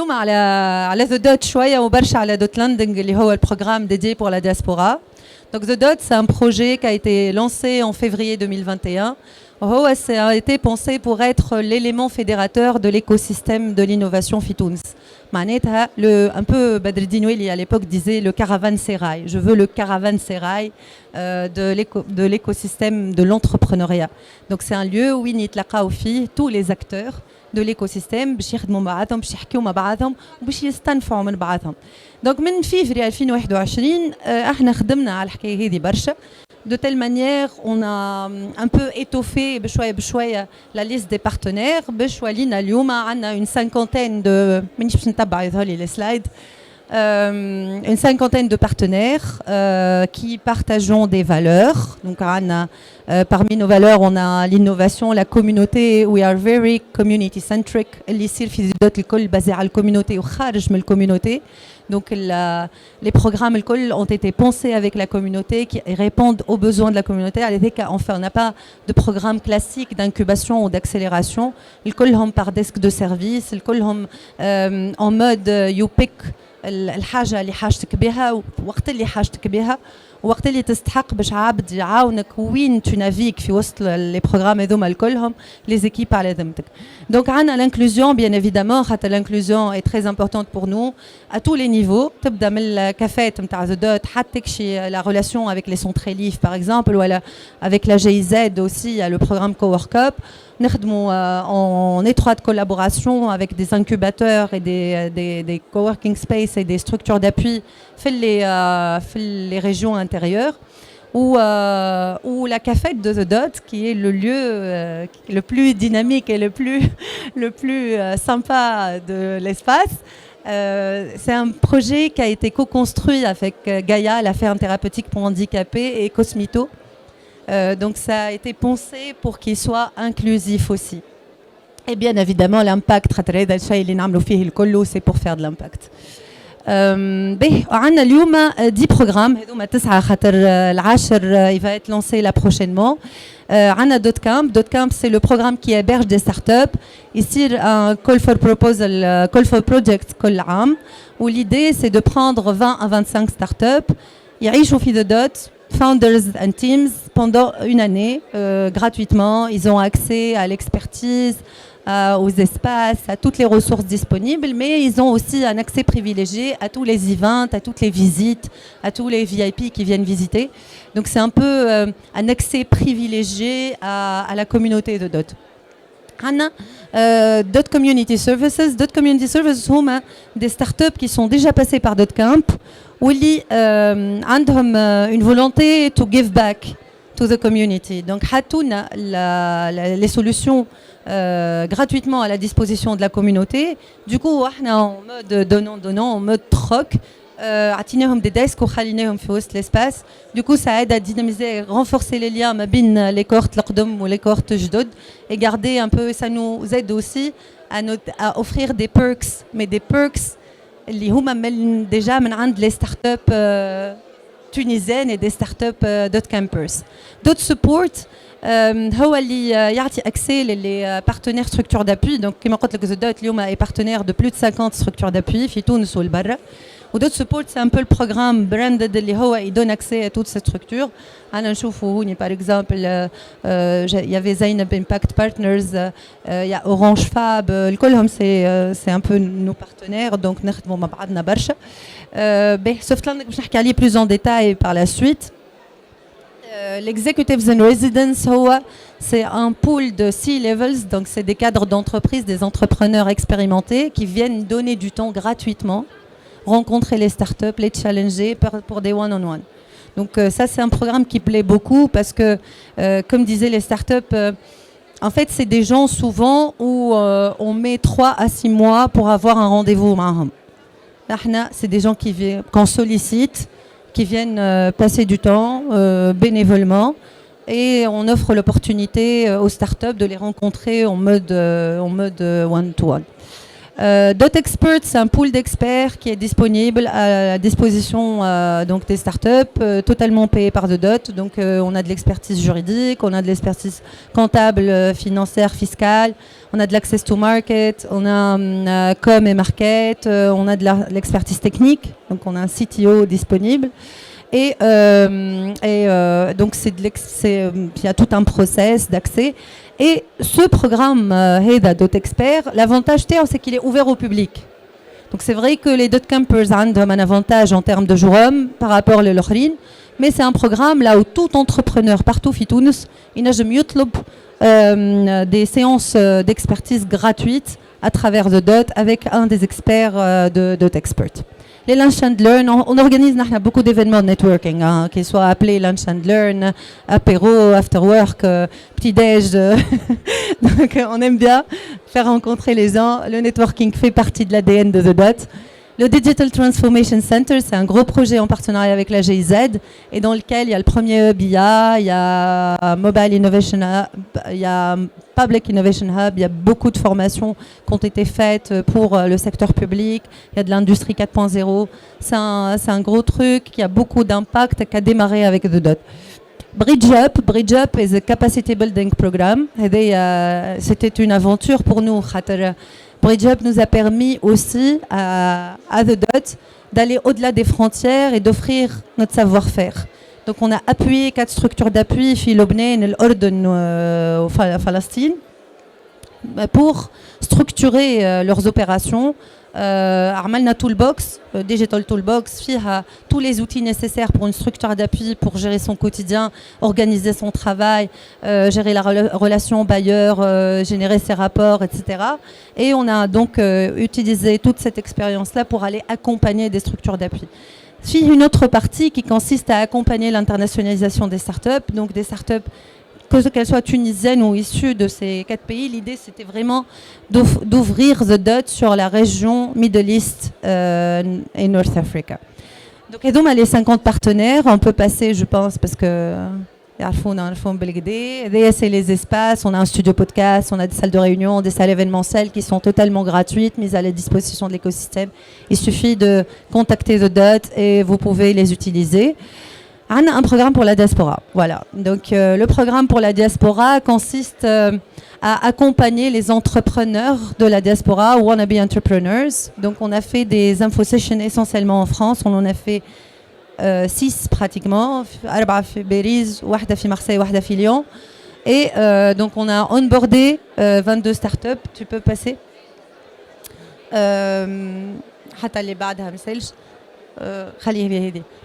اليوم على The Dot شوية وبرشا على Dot Landing اللي هو البروجرام dédié pour la diaspora. Donc The Dot, c'est un projet qui a été lancé en février 2021. Ça a été pensé pour être l'élément fédérateur de l'écosystème de l'innovation Fitouns. Un peu Badreddine Oueli à l'époque disait le caravansérail. Je veux le caravansérail de l'écosystème de l'entrepreneuriat. Donc c'est un lieu où tous les acteurs de l'écosystème باش يخدموا مع بعضهم باش يحكيوا مع بعضهم وباش يستنفعوا من بعضهم. Donc من فيفري 2021 احنا خدمنا على الحكايه هذه برشا. De telle manière, on a un peu étoffé la liste des partenaires. On a une cinquantaine de partenaires qui partagent des valeurs. Donc, parmi nos valeurs, on a l'innovation, la communauté. We are very community-centric. Basé sur la communauté ou la communauté. Donc les programmes ont été pensés avec la communauté qui répondent aux besoins de la communauté. Enfin, on n'a pas de programme classique d'incubation ou d'accélération. Ils collent par desk de service, ils collent en mode you pick الحاجة اللي حاجتك بها وقت اللي حاجتك بها وقت اللي تستحق باش عبد يعاونك وين تنافيك في وسط لي بروغرام هذوما الكلهم لي زيكيب على ذمتك. دونك عندنا l'inclusion bien évidemment حتى l'inclusion est très importante pour nous à tous les niveaux. تبدا من الكافات نتاع The Dot حتى تكشي la relation avec les centres Elif par exemple ou avec la GIZ aussi il y a le programme Cowork Up. En étroite collaboration avec des incubateurs et des coworking space et des structures d'appui les régions intérieures ou la cafette de The Dot qui est le lieu le plus dynamique et le plus sympa de l'espace. C'est un projet qui a été co-construit avec Gaïa, la ferme thérapeutique pour handicapés, et Cosmito. Donc ça a été pensé pour qu'il soit inclusif aussi. Et bien évidemment l'impact, c'est pour faire de l'impact. عندنا اليوم 10 programmes هذوما 9 خاطر العاشر il va être lancé là prochainement. عندنا Dot Camp c'est le programme qui héberge des startups. يصير un call for proposal, call for project كل عام où l'idée c'est de prendre 20 à 25 startups يعيشوا في The Dot founders and teams pendant une année gratuitement. Ils ont accès à l'expertise, aux espaces, à toutes les ressources disponibles, mais ils ont aussi un accès privilégié à tous les events, à toutes les visites, à tous les VIP qui viennent visiter. Donc c'est un peu un accès privilégié à la communauté de Dot. Dot Community Services. Dot Community Services sont des startups qui sont déjà passées par Dot Camp où ils ont une volonté to give back to the community. Donc les solutions gratuitement à la disposition de la communauté. Du coup, on est en mode donnant, en mode troc. عطيناهم des desks وخليناهم في وسط l'espace. Du coup, ça aide à dynamiser, renforcer les liens ما بين les cohortes القدم و les cohortes جدد et garder un peu. Ça nous aide aussi à offrir des perks, mais des perks اللي هما déjà من عند les startups tunisiennes et des startups Dot Campers. Dot Support هو اللي يعطي accès les partenaires structures d'appui. Donc كما قلت لك The Dot اليوم est partenaire de plus de 50 structures d'appui في تونس والبرا. Ou Dot Support, c'est un peu le programme branded il donne accès à toutes ces structures. Par exemple, il y avait Zainab Impact Partners, il y a Orange Fab, c'est un peu nos partenaires, donc nous avons برشا. Sauf que je vais parler plus en détail par la suite. L'executives in residence, c'est un pool de C-levels, donc c'est des cadres d'entreprise, des entrepreneurs expérimentés qui viennent donner du temps gratuitement, rencontrer les startups, les challenger pour des one-on-one. Donc ça, c'est un programme qui plaît beaucoup parce que, comme disaient les startups, en fait, c'est des gens souvent où on met 3 à 6 mois pour avoir un rendez-vous. C'est des gens qu'on sollicite, qui viennent passer du temps bénévolement, et on offre l'opportunité aux startups de les rencontrer en mode one-to-one. Dot Expert, c'est un pool d'experts qui est disponible à la disposition donc des startups, totalement payés par The Dot. Donc on a de l'expertise juridique, on a de l'expertise comptable, financière, fiscale, on a de l'access to market, on a com et market, on a de l'expertise technique, donc on a un CTO disponible. Et donc il y a tout un process d'accès. Et ce programme Heda Dot Expert, l'avantage c'est qu'il est ouvert au public. Donc c'est vrai que les Dot Campers ont un avantage en termes de joueurs par rapport à l'autre, mais c'est un programme là où tout entrepreneur partout في تونس ينجم يطلب des séances d'expertise gratuites à travers The Dot avec un des experts de Dot Expert. Les Lunch and Learn, on organise beaucoup d'événements de networking, hein, qu'ils soient appelés Lunch and Learn, apéro, after work, petit-déj. Donc on aime bien faire rencontrer les gens. Le networking fait partie de l'ADN de The Dot. Le Digital Transformation Center, c'est un gros projet en partenariat avec la GIZ et dans lequel il y a le premier hub IA, il y a Mobile Innovation Hub, il y a Public Innovation Hub, il y a beaucoup de formations qui ont été faites pour le secteur public, il y a de l'industrie 4.0, c'est un gros truc qui a beaucoup d'impact, qui a démarré avec The Dot. Bridge Up is a capacity building program. C'était une aventure pour nous. Bridge Up nous a permis aussi à The Dot d'aller au-delà des frontières et d'offrir notre savoir-faire. Donc on a appuyé 4 structures d'appui, Lubnan, l'Ordon, Palestine, pour structurer leurs opérations. عملنا toolbox, digital toolbox, فيها tous les outils nécessaires pour une structure d'appui pour gérer son quotidien, organiser son travail, gérer la relation bailleur, générer ses rapports, etc. Et on a donc utilisé toute cette expérience-là pour aller accompagner des structures d'appui. Il y a une autre partie qui consiste à accompagner l'internationalisation des startups, donc des startups que qu'elles soient tunisiennes ou issues de ces 4 pays, l'idée c'était vraiment d'ouvrir The Dot sur la région Middle East et North Africa. Donc et donc les 50 partenaires, on peut passer je pense parce que c'est les espaces, on a un studio podcast, on a des salles de réunion, des salles événementielles qui sont totalement gratuites, mises à la disposition de l'écosystème. Il suffit de contacter The Dot et vous pouvez les utiliser. On a un programme pour la diaspora. Voilà. Donc le programme pour la diaspora consiste à accompagner les entrepreneurs de la diaspora, wannabe entrepreneurs. Donc on a fait des info sessions essentiellement en France. On en a fait 6 pratiquement. 4 في باريس, 1 في Marseille, 1 في Lyon. Et donc on a onboardé 22 startups. Tu peux passer. حتى اللي بعدها مسالش.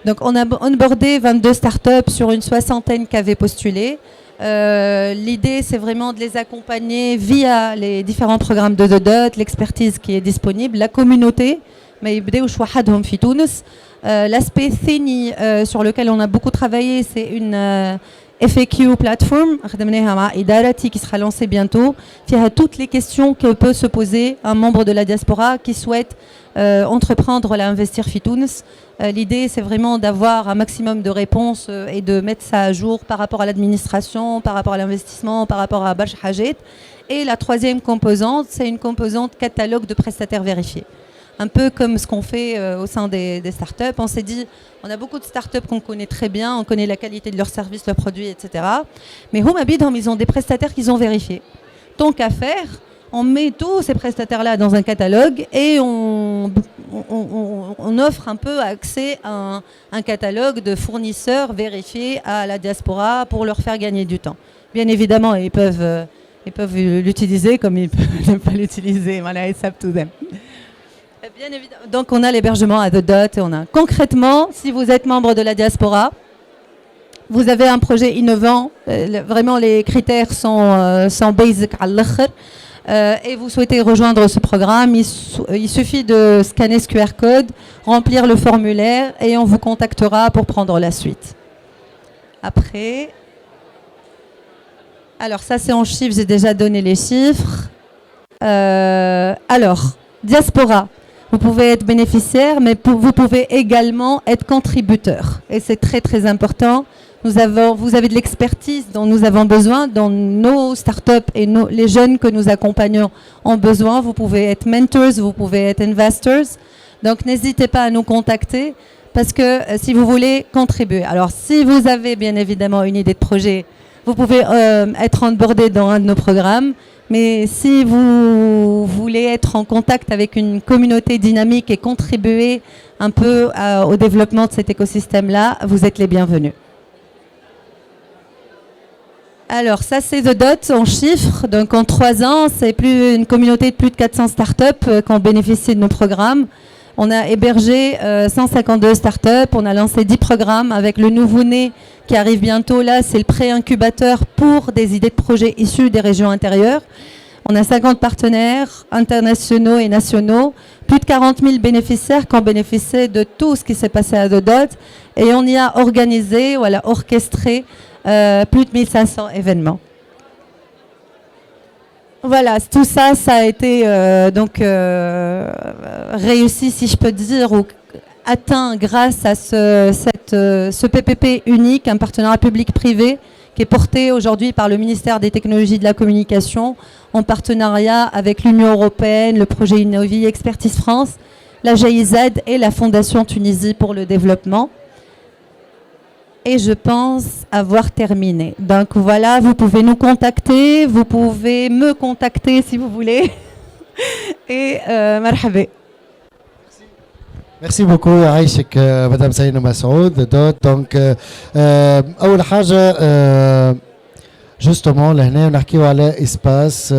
Donc on a onboardé 22 startups sur une 60aine qui avaient postulé. L'idée c'est vraiment de les accompagner via les différents programmes de The Dot, l'expertise qui est disponible, la communauté. L'aspect Thini sur lequel on a beaucoup travaillé, c'est une FAQ platform qui sera lancée bientôt, qui a toutes les questions que peut se poser un membre de la diaspora qui souhaite entreprendre à investir Fitounes. L'idée c'est vraiment d'avoir un maximum de réponses et de mettre ça à jour par rapport à l'administration, par rapport à l'investissement, par rapport à Bash Hajet. Et la troisième composante, c'est une composante catalogue de prestataires vérifiés. Un peu comme ce qu'on fait au sein des startups. On s'est dit, on a beaucoup de startups qu'on connaît très bien, on connaît la qualité de leurs services, leurs produits, etc. Mais Homabid, ils ont des prestataires qu'ils ont vérifiés. Tant qu'à faire, on met tous ces prestataires-là dans un catalogue et on offre un peu accès à un catalogue de fournisseurs vérifiés à la diaspora pour leur faire gagner du temps. Bien évidemment, ils peuvent l'utiliser comme ils peuvent ne pas l'utiliser. Voilà, it's up to them. Bien évidemment. Donc on a l'hébergement à The Dot et on a concrètement, si vous êtes membre de la diaspora, vous avez un projet innovant, vraiment les critères sont basic à l'autre, et vous souhaitez rejoindre ce programme, il suffit de scanner ce QR code, remplir le formulaire et on vous contactera pour prendre la suite. Après, alors ça c'est en chiffres, j'ai déjà donné les chiffres. Alors, diaspora. Vous pouvez être bénéficiaire, mais vous pouvez également être contributeur. Et c'est très très important. Vous avez de l'expertise dont nous avons besoin, dont nos startups et les jeunes que nous accompagnons ont besoin. Vous pouvez être mentors, vous pouvez être investors. Donc n'hésitez pas à nous contacter parce que si vous voulez contribuer. Alors si vous avez bien évidemment une idée de projet, vous pouvez être onboardé dans un de nos programmes. Mais si vous voulez être en contact avec une communauté dynamique et contribuer un peu au développement de cet écosystème-là, vous êtes les bienvenus. Alors ça c'est The Dot en chiffres, donc en 3 ans, c'est une communauté de plus de 400 startups qui ont bénéficié de nos programmes. On a hébergé 152 startups, on a lancé 10 programmes avec le nouveau-né qui arrive bientôt. Là, c'est le pré-incubateur pour des idées de projets issues des régions intérieures. On a 50 partenaires internationaux et nationaux, plus de 40 000 bénéficiaires qui ont bénéficié de tout ce qui s'est passé à The Dot. Et on y a organisé, voilà, orchestré plus de 1500 événements. Voilà, tout ça, ça a été réussi, si je peux dire, ou atteint grâce à ce PPP unique, un partenariat public-privé, qui est porté aujourd'hui par le ministère des Technologies de la Communication, en partenariat avec l'Union européenne, le projet Innovi, Expertise France, la GIZ et la Fondation Tunisie pour le développement. Et je pense avoir terminé. Donc voilà, vous pouvez nous contacter, vous pouvez me contacter si vous voulez. Et marhaba. Merci beaucoup يعيشك مدام سينا مسعود دوت دونك اول حاجه جوستومون لهنا نحكيو على اسباس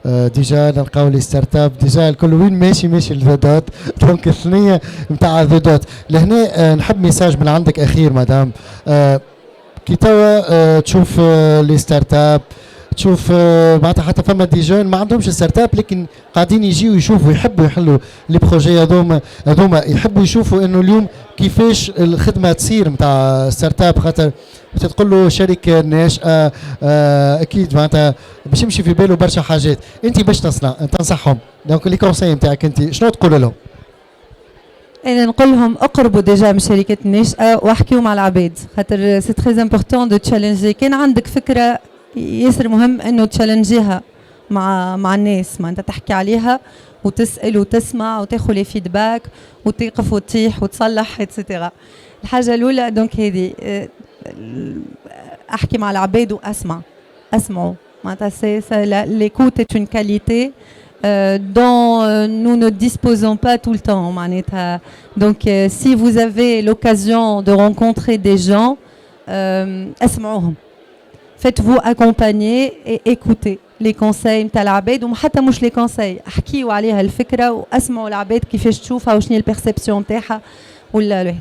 ديجا نلقاو لي ستارت اب ديجا الكل وين ماشي ذا دوت دونك الثنيه نتاع ذا دوت لهنا نحب ميساج من عندك اخير مدام كي توا تشوف لي ستارت اب تشوف معناتها حتى فما دي جون ما عندهمش ستارت اب لكن قاعدين يجيو يشوفوا يحبوا يحلوا لي بروجي هذوما يحبوا يشوفوا انه اليوم كيفاش الخدمه تصير نتاع ستارت اب خاطر تقول له شركه ناشئه اكيد معناتها باش يمشي في باله برشا حاجات انت باش تنصحهم دونك لي كونساي نتاعك انت شنو تقول لهم؟ انا نقول لهم اقربوا ديجا من شركات الناشئه واحكيوا مع العباد خاطر سي تري امبورطون دو تشالنجي كان عندك فكره ياسر مهم انه تشالنجيها مع الناس ما انت تحكي عليها وتسال وتسمع وتاخذ لي فيدباك وتقف وتطيح وتصلح اتسيتيرا. الحاجه الاولى دونك هذه احكي مع العباد اسمعوا معناتها l'écoute est une qualité dont nous ne disposons pas tout le temps معناتها. Donc si vous avez l'occasion de rencontrer des gens اسمعوهم. Faites-vous accompagner et écoutez les conseils نتاع العباد وحتى مش les conseils احكيوا عليها الفكره واسمعوا العباد كيفاش تشوفها وشنو البيرسبسيون نتاعها ولا الواحد.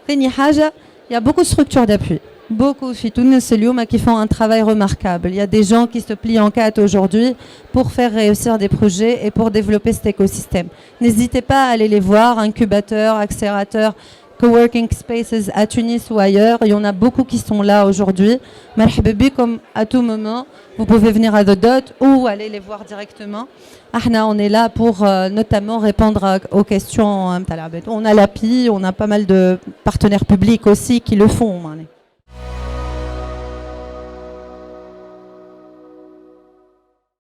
ثاني حاجه il y a beaucoup de structures d'appui. Beaucoup في تونس اليوم qui font un travail remarquable. Il y a des gens qui se plient en quatre aujourd'hui pour faire réussir des projets et pour développer cet écosystème. N'hésitez pas à aller les voir, incubateurs, accélérateurs, coworking spaces à Tunis ou ailleurs. Il y en a beaucoup qui sont là aujourd'hui. Marhaba bikom à tout moment. Vous pouvez venir à The Dot ou aller les voir directement. Ahna, on est là pour notamment répondre aux questions. On a l'API, on a pas mal de partenaires publics aussi qui le font.